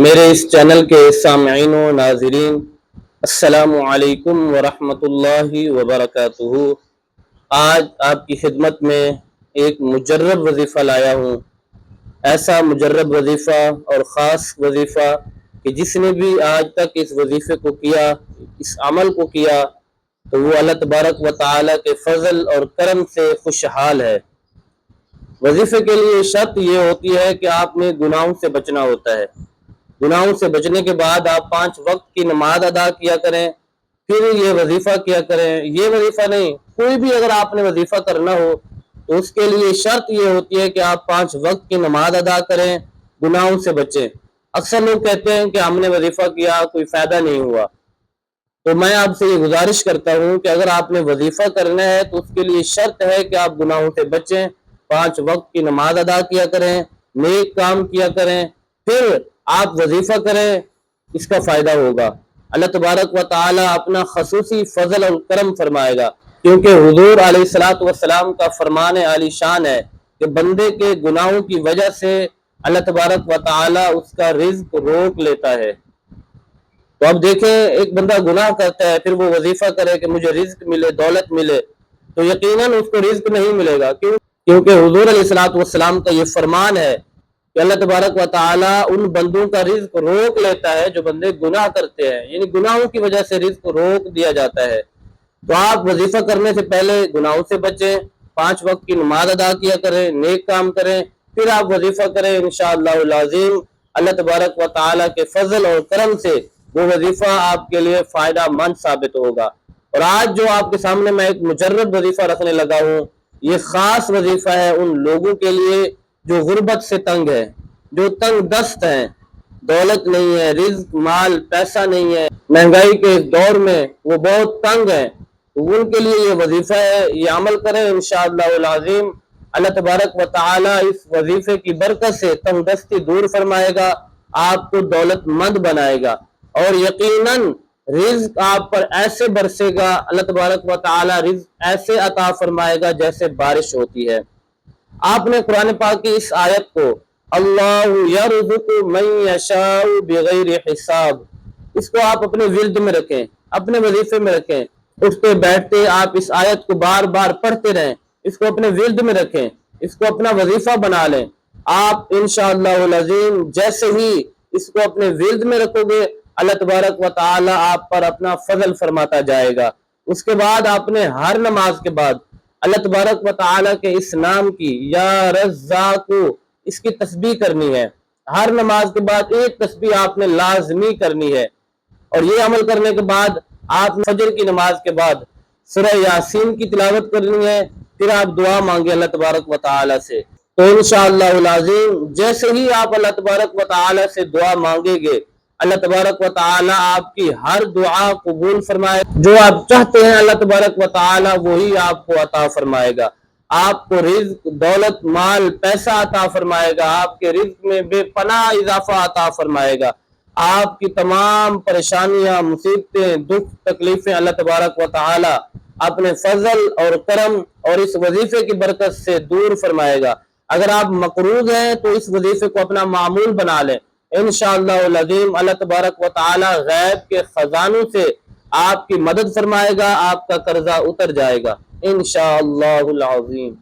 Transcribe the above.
میرے اس چینل کے سامعین و ناظرین، السلام علیکم ورحمۃ اللہ وبرکاتہ۔ آج آپ کی خدمت میں ایک مجرب وظیفہ لایا ہوں، ایسا مجرب وظیفہ اور خاص وظیفہ کہ جس نے بھی آج تک اس وظیفے کو کیا، اس عمل کو کیا، تو وہ اللہ تبارک و تعالیٰ کے فضل اور کرم سے خوشحال ہے۔ وظیفے کے لیے شرط یہ ہوتی ہے کہ آپ نے گناہوں سے بچنا ہوتا ہے۔ گناہوں سے بچنے کے بعد آپ 5 وقت کی نماز ادا کیا کریں، پھر یہ وظیفہ کیا کریں۔ یہ وظیفہ نہیں، کوئی بھی اگر آپ نے وظیفہ کرنا ہو تو اس کے لیے شرط یہ ہوتی ہے کہ آپ 5 وقت کی نماز ادا کریں، گناہوں سے بچیں۔ اکثر لوگ کہتے ہیں کہ ہم نے وظیفہ کیا، کوئی فائدہ نہیں ہوا۔ تو میں آپ سے یہ گزارش کرتا ہوں کہ اگر آپ نے وظیفہ کرنا ہے تو اس کے لیے شرط ہے کہ آپ گناہوں سے بچیں، 5 وقت کی نماز ادا کیا کریں، نیک کام کیا کریں، پھر آپ وظیفہ کریں، اس کا فائدہ ہوگا۔ اللہ تبارک و تعالی اپنا خصوصی فضل اور کرم فرمائے گا، کیونکہ حضور علیہ الصلوۃ والسلام کا فرمان عالی شان ہے کہ بندے کے گناہوں کی وجہ سے اللہ تبارک و تعالی اس کا رزق روک لیتا ہے۔ تو اب دیکھیں، ایک بندہ گناہ کرتا ہے، پھر وہ وظیفہ کرے کہ مجھے رزق ملے، دولت ملے، تو یقیناً اس کو رزق نہیں ملے گا۔ کیونکہ حضور علیہ الصلوۃ والسلام کا یہ فرمان ہے کہ اللہ تبارک و تعالیٰ ان بندوں کا رزق روک لیتا ہے جو بندے گناہ کرتے ہیں، یعنی گناہوں کی وجہ سے رزق روک دیا جاتا ہے۔ تو آپ وظیفہ کرنے سے پہلے گناہوں سے بچیں، 5 وقت کی نماز ادا کیا کریں، نیک کام کریں، پھر آپ وظیفہ کریں۔ انشاءاللہ العظیم اللہ تبارک و تعالیٰ کے فضل اور کرم سے وہ وظیفہ آپ کے لیے فائدہ مند ثابت ہوگا۔ اور آج جو آپ کے سامنے میں ایک مجرب وظیفہ رکھنے لگا ہوں، یہ خاص وظیفہ ہے ان لوگوں کے لیے جو غربت سے تنگ ہے، جو تنگ دست ہیں، دولت نہیں ہے، رزق مال پیسہ نہیں ہے، مہنگائی کے اس دور میں وہ بہت تنگ ہیں، تو ان کے لیے یہ وظیفہ ہے۔ یہ عمل کریں، انشاءاللہ العظیم اللہ تبارک و تعالی اس وظیفے کی برکت سے تنگ دستی دور فرمائے گا، آپ کو دولت مند بنائے گا، اور یقیناً رزق آپ پر ایسے برسے گا، اللہ تبارک و تعالی رزق ایسے عطا فرمائے گا جیسے بارش ہوتی ہے۔ آپ نے قرآن پاک کی اس آیت کو اللہ یرزق من یشاء بغیر حساب، اس کو آپ اپنے ورد میں رکھیں، اپنے وظیفے میں رکھیں، اٹھتے بیٹھتے آپ اس آیت کو بار بار پڑھتے رہیں، اس کو اپنے ورد میں رکھیں، اس کو اپنا وظیفہ بنا لیں۔ آپ انشاءاللہ العظیم جیسے ہی اس کو اپنے ورد میں رکھو گے، اللہ تبارک و تعالی آپ پر اپنا فضل فرماتا جائے گا۔ اس کے بعد آپ نے ہر نماز کے بعد اللہ تبارک و تعالی کے اس نام کی یا رزاق اس کی تسبیح کرنی ہے۔ ہر نماز کے بعد ایک تسبیح آپ نے لازمی کرنی ہے، اور یہ عمل کرنے کے بعد آپ فجر کی نماز کے بعد سورہ یاسین کی تلاوت کرنی ہے، پھر آپ دعا مانگے اللہ تبارک و تعالی سے۔ تو انشاءاللہ العظیم جیسے ہی آپ اللہ تبارک و تعالی سے دعا مانگیں گے، اللہ تبارک و تعالی آپ کی ہر دعا قبول فرمائے، جو آپ چاہتے ہیں اللہ تبارک و تعالی وہی آپ کو عطا فرمائے گا۔ آپ کو رزق، دولت، مال، پیسہ عطا فرمائے گا، آپ کے رزق میں بے پناہ اضافہ عطا فرمائے گا۔ آپ کی تمام پریشانیاں، مصیبتیں، دکھ، تکلیفیں اللہ تبارک و تعالی اپنے فضل اور کرم اور اس وظیفے کی برکت سے دور فرمائے گا۔ اگر آپ مقروض ہیں تو اس وظیفے کو اپنا معمول بنا لیں، انشاءاللہ العظیم اللہ تبارک و تعالی غیب کے خزانوں سے آپ کی مدد فرمائے گا، آپ کا قرضہ اتر جائے گا انشاءاللہ العظیم۔